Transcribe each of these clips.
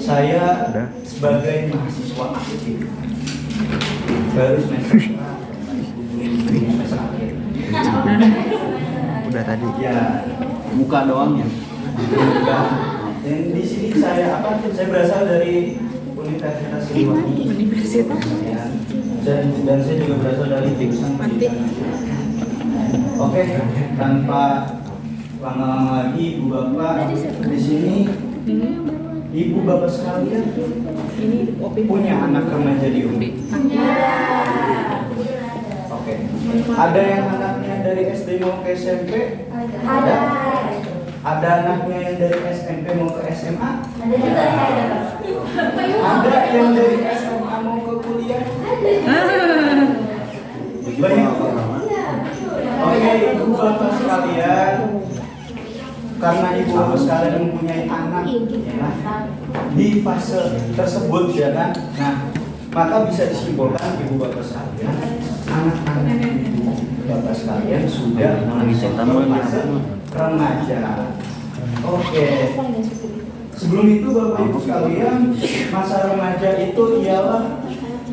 Saya sebagai mahasiswa aktif baru semester akhir. Udah tadi. Ya, muka doang ya. Dan di sini saya berasal dari Universitas Siliwangi. Universitas. Ya. Dan saya juga berasal dari jurusan pendidikan. Oke, tanpa lama-lama lagi Ibu Bapak di sini, Ibu Bapak sekalian punya anak remaja di UPI. Oke. Ada yang anaknya dari SD mau ke SMP? Ada. Ada anaknya yang dari SMP mau ke SMA? Ada yang dari SMA mau ke kuliah? Banyak. Oke, Ibu Bapak sekalian, karena Ibu Bapak sekalian mempunyai anak ya, di fase tersebut ya kan, nah maka bisa disimpulkan Ibu Bapak sekalian, anak-anak Ibu Bapak sekalian sudah masuk ke fase remaja. Oke. Sebelum itu Bapak Ibu sekalian, masa remaja itu ialah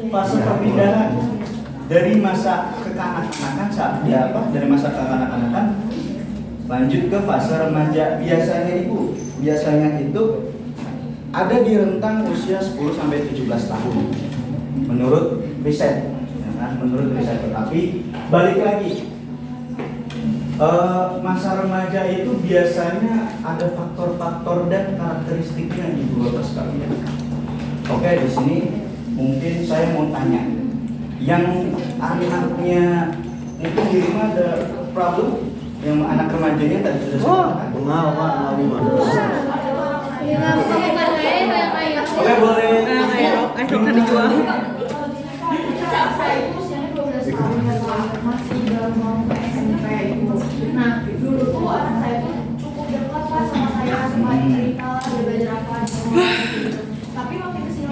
fase perpindahan dari masa kekanak-kanakan dari masa kekanak-kanakan lanjut ke fase remaja. Biasanya itu ada di rentang usia 10 sampai 17 tahun menurut riset ya kan? Menurut riset. Tetapi balik lagi, masa remaja itu biasanya ada faktor-faktor dan karakteristiknya Ibu Bapak sekalian. Oke, di sini mungkin saya mau tanya, yang anaknya mungkin di rumah ada problem, yang anak remajanya tadi sudah saya Oke, boleh. Ayo kan dijual. Nah, dulu tuh anak saya tuh cukup dekat lah sama saya, sama cerita lah, dia belajar apa gitu. Tapi makin kesini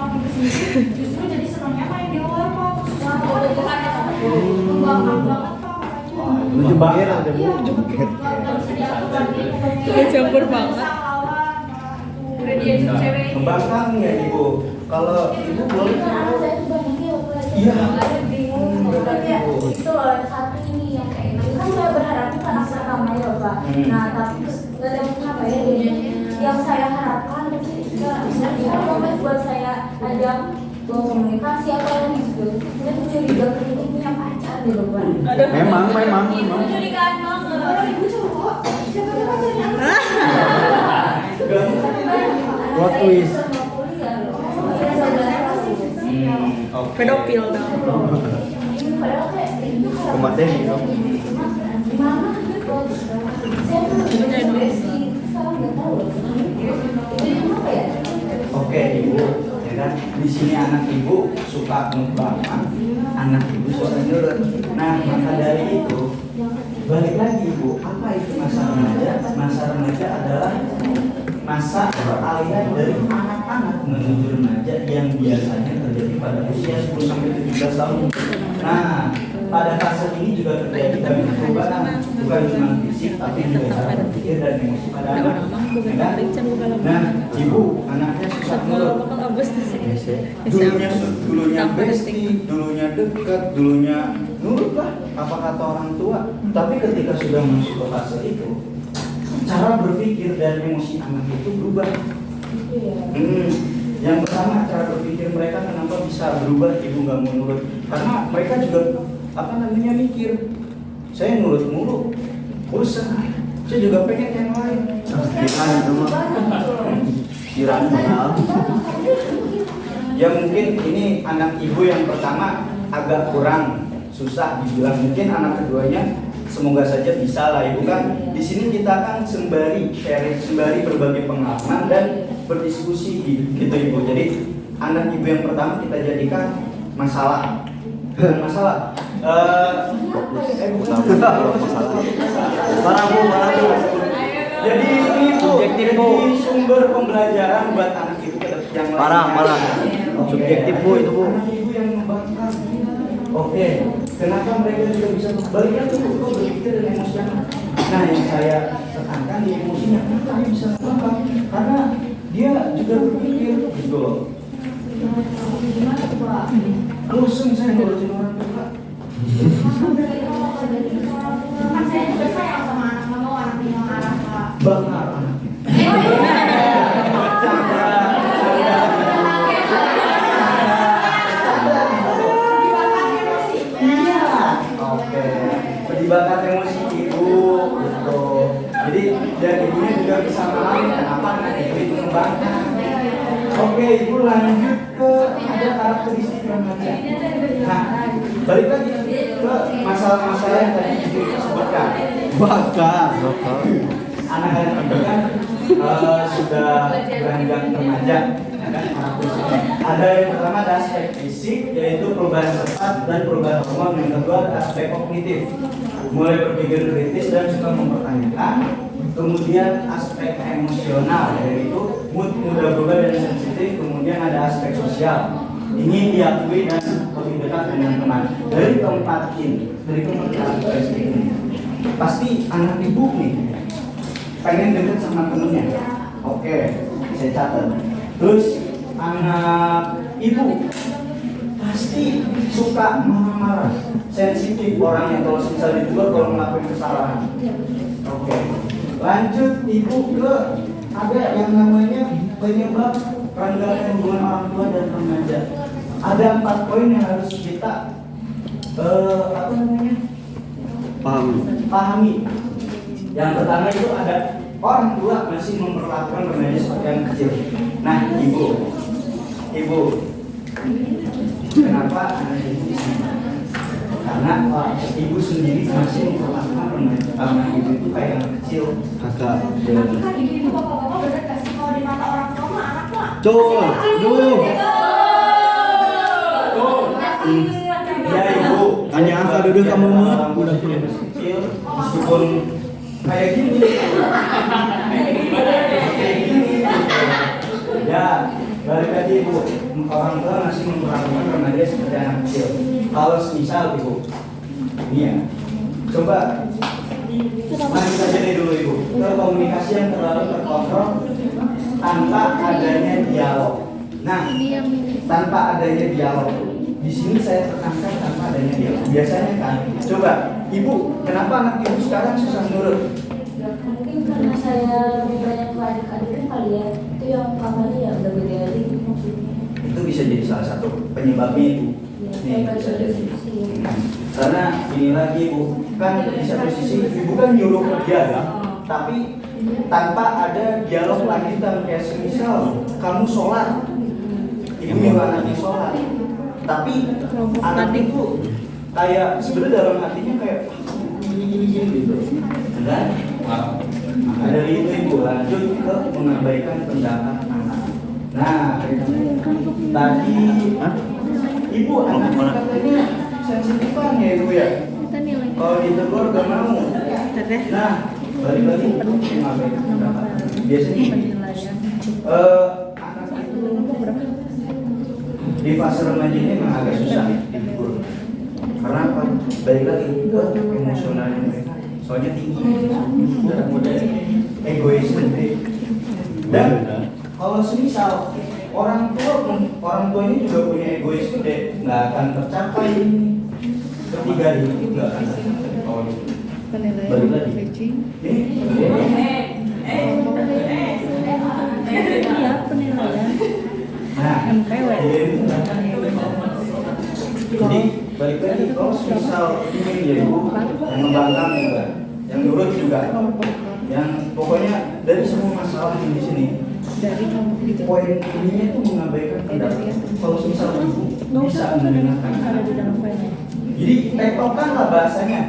justru jadi senangnya main di luar Pak. Terus membangkang banget Pak. Menjebakir Iya, nggak bisa diatur lagi. Campur banget. Udah diajak cewek. Membangkang ya Ibu. Kalau Ibu boleh. Anak saya tuh banyaknya Iya. bingung. Kayak itu loh, ada satu ini yang kayak gitu. Kan saya berharapnya kan anak pertama ya Pak. Nah, tapi nggak ada apa ya yang saya harapkan bisa diharapkan buat saya ajak komunikasi apa yang gitu. Saya tuh curiga itu punya pacar gitu Pak. Memang. Ibu curigaan banget. Kalau ibu cowok, siapa tuh pacarnya? Plot twist. Pedofil dong. Pemateri dong. Oke Ibu, ya kan? Di sini anak Ibu suka membangkang, anak Ibu suka nurut. Nah, maka dari itu balik lagi Ibu, apa itu masa remaja? Masa remaja adalah masa peralihan dari anak-anak menuju remaja yang biasanya terjadi pada usia 10 sampai 17 tahun. Nah, pada fase ini juga terjadi banyak perubahan, bukan cuma fisik tapi juga cara berpikir dan emosi pada anak. Nah, Ibu, anaknya susah nurut. Dulunya bestie, dulunya dekat, dulunya nurut lah apa kata orang tua. Tapi ketika sudah masuk ke fase itu, cara berpikir dan emosi anak itu berubah. Yang pertama, cara berpikir mereka kenapa bisa berubah Ibu nggak mau nurut? Karena mereka juga mikir, saya nurut mulu, bosan, saya juga pengen yang lain. Kirain ya mungkin ini anak Ibu yang pertama agak kurang susah dibilang, mungkin anak keduanya semoga saja bisa lah Ibu kan. Di sini kita kan sembari sharing, sembari berbagi pengalaman dan berdiskusi gitu Ibu. Jadi anak Ibu yang pertama kita jadikan masalah. Masalah. Parah Bu. Jadi ini Bu, jadi sumber pembelajaran buat anak Ibu yang Parah. Subjektif Bu itu Bu. Anak Ibu yang membangkang. Oke, kenapa mereka juga bisa balik lagi Bu, berpikir dan emosi anak. Nah, yang saya tekankan di emosinya, kenapa dia bisa membangkang? Karena dia juga berpikir gitu loh. Gimana tuh Pak? Bosan saya ngurusin orang tua. Kan saya juga sayang sama anak, nggak mau anak ini marah Pak. Bakar anaknya. Iya, oke. Dibakar emosi ibu, gitu. Jadi dan ibunya juga bisa memahami kenapa anak itu membakar. Oke, ibu lanjut ke ada karakteristik remaja. Nah, balik lagi ke masalah-masalah yang tadi ibu sebutkan. Bakar. Anak-anak itu kan sudah beranjak remaja, ya kan? Ada yang pertama ada aspek fisik, yaitu perubahan cepat dan perubahan hormon. Yang kedua ada aspek kognitif, mulai berpikir kritis dan suka mempertanyakan. Kemudian aspek emosional, yaitu mood mudah berubah dan sensitif. Kemudian ada aspek sosial, ingin diakui dan lebih dekat dengan teman. Dari keempat karakteristik ini, pasti anak ibu nih pengen deket sama temennya. Oke, saya catat. Terus anak ibu pasti suka marah-marah, sensitif orangnya kalau misalnya ditegur kalau ngelakuin kesalahan. Oke, lanjut ibu ke ada yang namanya penyebab renggangan hubungan orang tua dan remaja. Ada 4 poin yang harus kita pahami. Yang pertama itu ada orang tua masih memperlakukan remaja seperti anak kecil. Nah, ibu, kenapa anak ibu di sini? Karena ibu sendiri masih memperlakukan remaja anak ibu itu kayak anak kecil. Kakak. Tapi kan ibu bapak-bapak bener gak sih kalau di mata orang tua mah anak mah Ya ibu. Tanya angka duduk kamu mah. Udah kecil, meskipun kayak gini. Ya, balik lagi ibu. Orang tua masih memperlakukan remaja seperti anak kecil. Kalau semisal ibu, ini ya, coba lanjut aja nih dulu ibu. Ke komunikasi yang terlalu terkontrol tanpa adanya dialog. Nah, tanpa adanya dialog. Di sini saya tekankan tanpa adanya dialog. Biasanya kan, coba ibu, kenapa anak ibu sekarang susah nurut? Ya, mungkin karena saya lebih banyak ke adik-adik kali ya. Itu yang kamarnya ya udah gede adik maksudnya. Itu bisa jadi salah satu penyebabnya itu. Nih, bisa jadi. Karena ini lagi ibu, kan di satu sisi ibu kan nyuruh kerja ya, tapi tanpa ada dialog lanjutan kayak semisal kamu sholat, ibu nyuruh anaknya sholat, tapi anak itu kayak sebenarnya dalam hatinya kayak gini gitu, kan? Maka dari itu ibu lanjut ke mengabaikan pendapat anak. Nah, tadi ibu anak katanya sensitifan ya ibu ya. Kalau ditegur gak mau. Nah, balik lagi ibu mengabaikan pendapat. Biasanya anak itu di fase remaja ini memang agak susah ditegur. Karena apa? Balik lagi ke emosionalnya mereka. Soalnya tinggi, darah muda, egois gede. Dan kalau semisal orang tua ini juga punya egois gede, nggak akan tercapai ketiga itu nggak akan tercapai. Kalau balik lagi, Iya, penilaian. nah, MPW. jadi balik lagi kalau misal ingin ya ibu yang membangkang juga, yang nurut juga, yang pokoknya dari semua masalah yang di sini. Dari kamu gitu. Poin ininya itu mengabaikan pendapat. Kalau misal ibu bisa mendengarkan anak. Jadi tektokan lah bahasanya.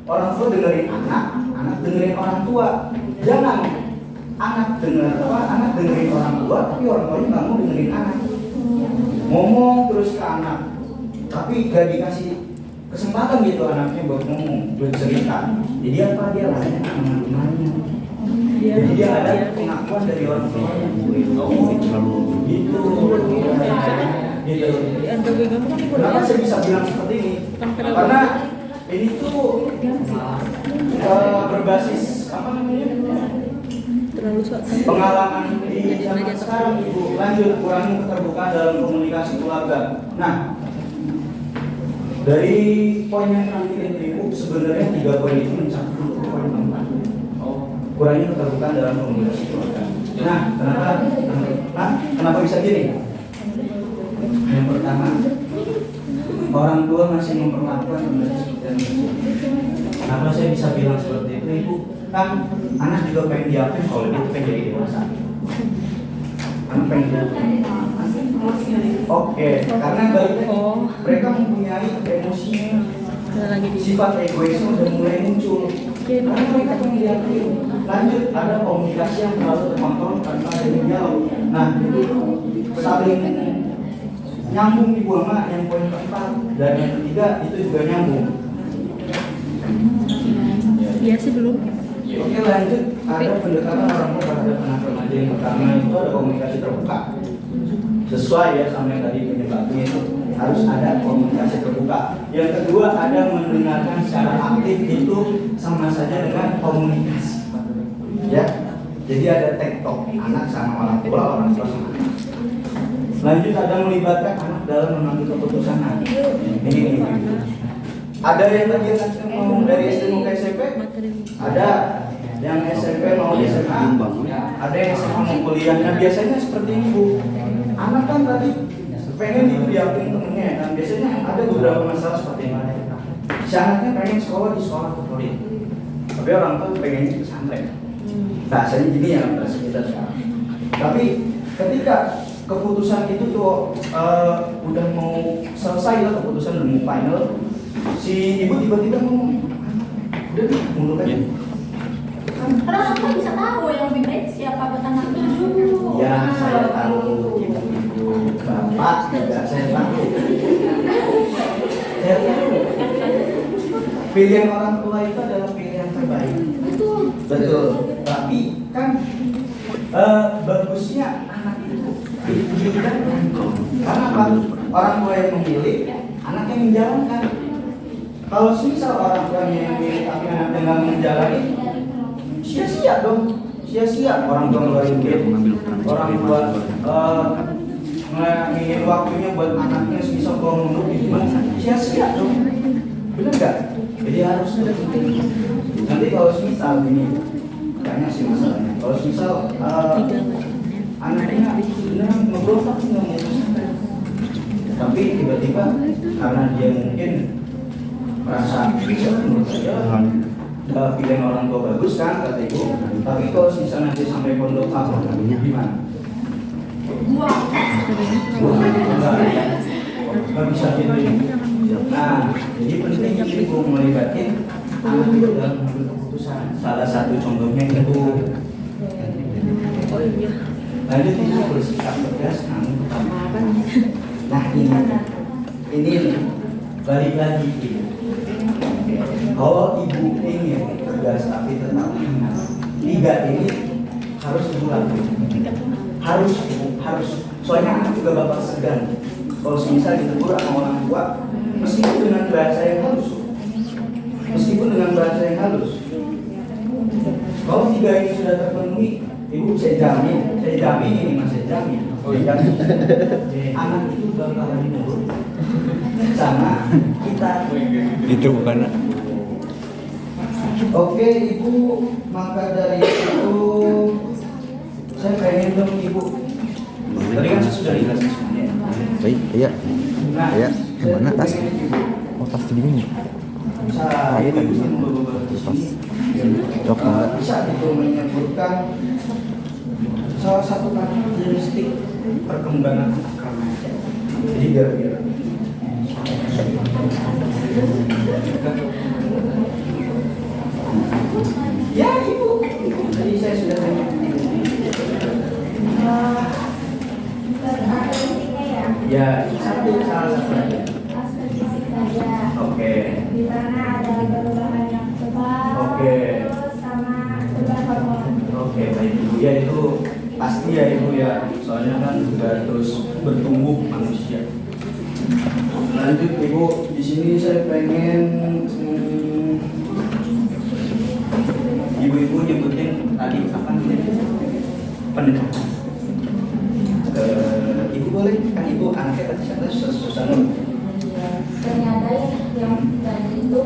Orang tua dengerin anak, anak dengerin orang tua. Jangan anak dengerin orang tua, tapi orang tuanya nggak mau dengerin anak. Ngomong terus ke anak, tapi gak dikasih kesempatan gitu anaknya buat ngomong, buat cerita. Jadi apa dia lainnya teman-temannya. Jadi dia ada pengakuan dari orang tuanya. Gitu. Kenapa saya bisa bilang seperti ini? Karena ini tuh berbasis apa namanya? terlalu sok tahu. Pengalaman di Jadi zaman belajar sekarang Ibu, lanjut kurangi keterbukaan dalam komunikasi keluarga. Nah, dari poin yang terakhir Ibu, sebenarnya 3 poin itu mencakup poin keempat. Kurangi keterbukaan dalam komunikasi keluarga. Nah, kenapa bisa gini? Yang pertama, orang tua masih memperlakukan kembali seperti yang dulu. Kenapa saya bisa bilang seperti itu, Ibu? Kan anak juga pengen diapain kalau dia tuh pengen jadi dewasa. Anak pengen diapain. Oke, karena mereka mempunyai emosi, Lagi di sifat egoisme udah mulai muncul. Karena mereka pengen diapain. Lanjut, ada komunikasi yang terlalu terkontrol tanpa ada yang dialog. Nah, itu saling nyambung Ibu sama yang poin keempat, dan yang ketiga itu juga nyambung. Iya sih belum. Oke, lanjut, ada pendekatan orang tua terhadap anak remaja. Yang pertama itu ada komunikasi terbuka. Sesuai ya sama yang tadi penyebabnya, itu harus ada komunikasi terbuka. Yang kedua ada mendengarkan secara aktif, itu sama saja dengan komunikasi. Ya, jadi ada tektok anak sama orang tua sama anak. Lanjut ada melibatkan anak dalam mengambil keputusan anak. Ini. Ada yang tadi ngomong dari SD mau ke SMP, ada yang SMP mau ke SMA, ada yang SMA mau kuliah. Nah biasanya seperti ini Bu, anak kan tadi pengen diapain temennya, dan biasanya ada beberapa masalah seperti ini. Si anaknya pengen sekolah di sekolah favorit, tapi orang tua pengen di pesantren. Bahasanya gini ya bahasa kita sekarang. Tapi ketika keputusan itu tuh udah mau selesai lah, keputusan udah mau final, si ibu tiba-tiba ngomong, udah mundur aja. Karena kita bisa tahu yang lebih baik siapa buat anak itu. Ya saya tahu, ibu-ibu, bapak juga saya tahu. Saya tahu. Pilihan orang tua itu adalah pilihan terbaik. Betul. Tapi kan bagusnya anak itu diberikan karena apa? Orang tua yang memilih, anak yang menjalankan. Kalau misal orang tuanya yang memilih tapi anaknya nggak menjalani, sia-sia dong. Sia-sia orang tua ngeluarin duit, orang tua ngingin waktunya buat anaknya misal kalau mundur gimana? Sia-sia dong. Bener nggak? Jadi harus nanti kalau misal ini banyak sih masalahnya. Kalau misal anaknya sebenarnya ngobrol tapi nggak mau pesantren, tapi tiba-tiba karena dia mungkin merasa menurut saya pilihan orang tua bagus kan kata ibu. Tapi kalau misalnya nanti sampai pondok apa gimana? Nggak bisa gitu. Nah, jadi penting ibu melibatkan anak itu dalam mengambil keputusan. Salah satu contohnya itu. Oh iya. Lanjut ibu bersikap tegas namun tetap. Nah ini balik lagi ibu. Kalau ibu ingin tegas tapi tetap ingat, 3 ini harus dilakukan. Harus. Soalnya anak juga bakal segan. Kalau misal ditegur sama orang tua, meskipun dengan bahasa yang halus. Kalau 3 ini sudah terpenuhi, ibu saya jamin ini mas, saya jamin. Anak itu bakalan nurut sama kita. Itu bukan. Oke ibu, maka dari itu saya pengen dong ibu. Tadi kan saya sudah dikasih semuanya. Baik, iya. Nah, Iya, yang mana tas? saya pengen ibu. Oh, tas di sini. Saya Iya, tadi. bisa membawa di sini. Cok, enggak. Bisa itu menyebutkan salah satu karakteristik perkembangan akal. Jadi biar ya ibu, tadi saya sudah tanya. Ya, satu salah satu aja. Oke. Di mana ada perubahan yang cepat. Oke. Terus sama perubahan hormon. Oke, baik ibu. Ya itu pasti ya ibu ya. Soalnya kan juga terus bertumbuh manusia. Lanjut ibu, di sini saya pengen ibu ibu nyebutin tadi apa namanya pendekatan. Ibu boleh kan ibu anaknya tadi saya Susanul. Ternyata yang tadi itu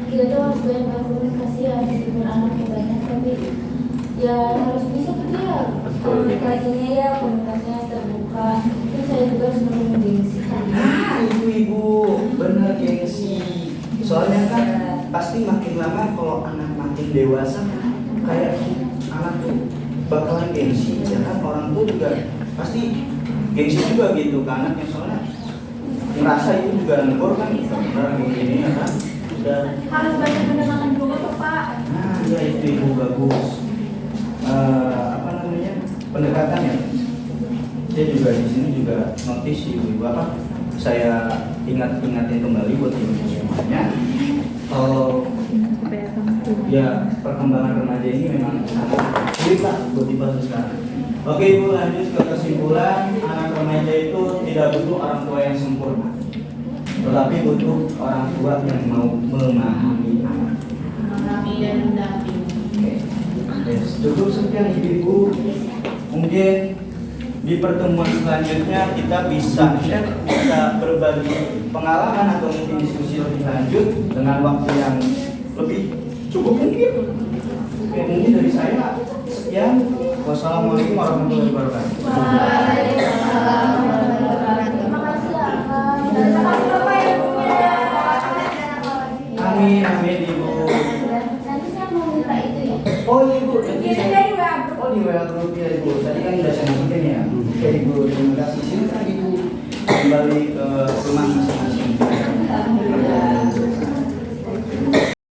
kita tuh harus banyak berkomunikasi ya meskipun anaknya banyak tapi ya harus bisa dia komunikasinya ya komunikasinya terbuka. Mungkin saya juga harus menunggu Nah, ibu benar gengsi. Soalnya kan pasti makin lama kalau anak makin dewasa kayak anak tuh bakalan gengsi ya kan, orang tuh juga pasti gengsi juga gitu ke anaknya, soalnya ngerasa itu juga negor kan orang begini ya kan. Udah harus banyak pendekatan juga tuh Pak. nah ya itu ibu bagus. Apa namanya pendekatan ya, saya juga di sini juga notice ibu apa, saya ingatin kembali buat ibu semuanya kalau ya perkembangan remaja ini memang sangat sulit lah buat dibahas sekarang. Oke ibu, lanjut ke kesimpulan. Anak remaja itu tidak butuh orang tua yang sempurna, tetapi butuh orang tua yang mau memahami anak. Memahami dan mendampingi. Yes, cukup sekian ibu. Mungkin di pertemuan selanjutnya kita bisa berbagi pengalaman atau mungkin diskusi lebih lanjut dengan waktu yang lebih cukup mungkin. Oke, mungkin dari saya sekian. Wassalamualaikum warahmatullahi wabarakatuh. Waalaikumsalam warahmatullahi wabarakatuh. Terima kasih ya Kak. Terima kasih Bapak ya Bu ya. Amin amin ibu. Nanti saya mau minta itu ya. Oh iya ibu. Ini dari WA Group. Oh di WA Group ya ibu. Tadi kan udah saya masukin ya. Oke ibu, terima kasih. Silakan ibu kembali ke rumah masing-masing.